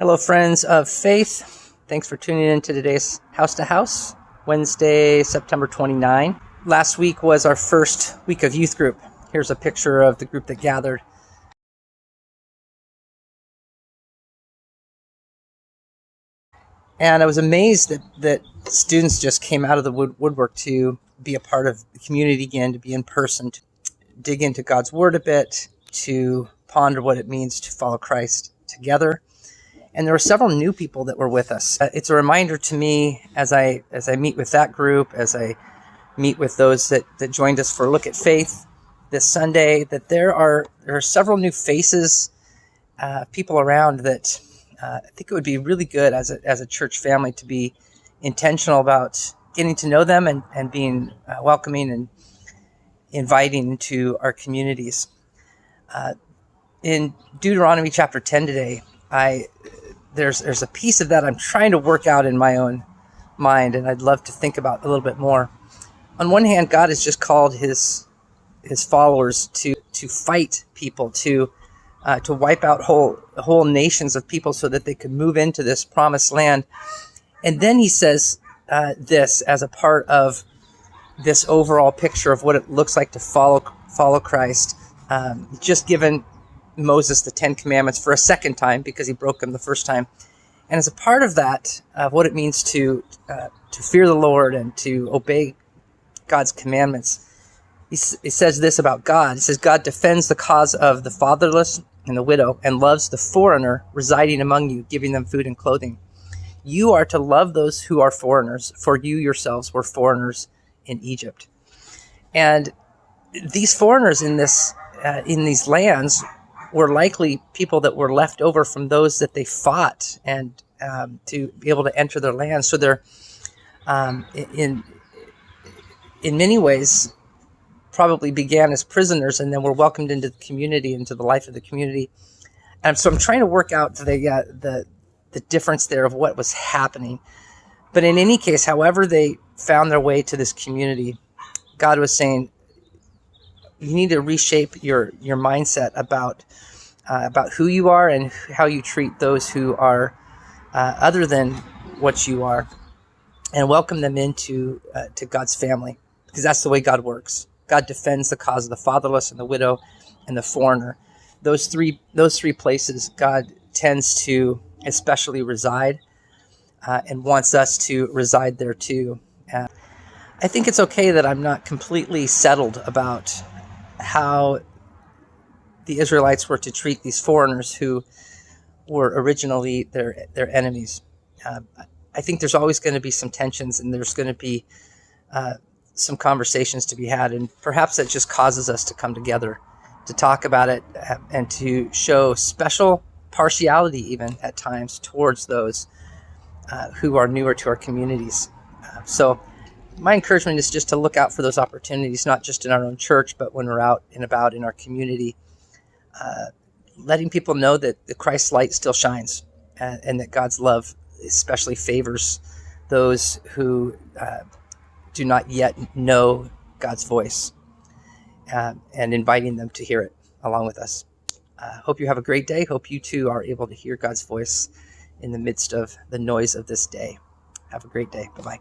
Hello, friends of faith. Thanks for tuning in to today's House to House, Wednesday, September 29. Last week was our first week of youth group. Here's a picture of the group that gathered. And I was amazed that students just came out of the woodwork to be a part of the community again, to be in person, to dig into God's Word a bit, to ponder what it means to follow Christ together. And there were several new people that were with us. It's a reminder to me as I meet with that group, as I meet with those that joined us for Look at Faith this Sunday, that there are several new faces, people around that I think it would be really good as a church family to be intentional about getting to know them and being welcoming and inviting into our communities. In Deuteronomy chapter 10 today, there's a piece of that I'm trying to work out in my own mind, and I'd love to think about a little bit more. On one hand, God has just called his followers to fight people, to wipe out whole nations of people so that they could move into this promised land. And then he says this as a part of this overall picture of what it looks like to follow Christ. Just given Moses the 10 Commandments for a second time because he broke them the first time. And as a part of that, of what it means to fear the Lord and to obey God's commandments, he says this about God. He says, God defends the cause of the fatherless and the widow and loves the foreigner residing among you, giving them food and clothing. You are to love those who are foreigners, for you yourselves were foreigners in Egypt. And these foreigners in these lands were likely people that were left over from those that they fought and to be able to enter their land. So they're in many ways probably began as prisoners and then were welcomed into the community, into the life of the community. And so I'm trying to work out the difference there of what was happening. But in any case, however they found their way to this community, God was saying, you need to reshape your mindset about who you are and how you treat those who are other than what you are, and welcome them into to God's family, because that's the way God works. God defends the cause of the fatherless and the widow and the foreigner. Those three places God tends to especially reside and wants us to reside there too. I think it's okay that I'm not completely settled about how the Israelites were to treat these foreigners who were originally their enemies. I think there's always going to be some tensions, and there's going to be some conversations to be had, and perhaps that just causes us to come together to talk about it and to show special partiality even at times towards those who are newer to our communities. So my encouragement is just to look out for those opportunities, not just in our own church, but when we're out and about in our community, letting people know that the Christ's light still shines and that God's love especially favors those who do not yet know God's voice, and inviting them to hear it along with us. Hope you have a great day. Hope you too are able to hear God's voice in the midst of the noise of this day. Have a great day. Bye-bye.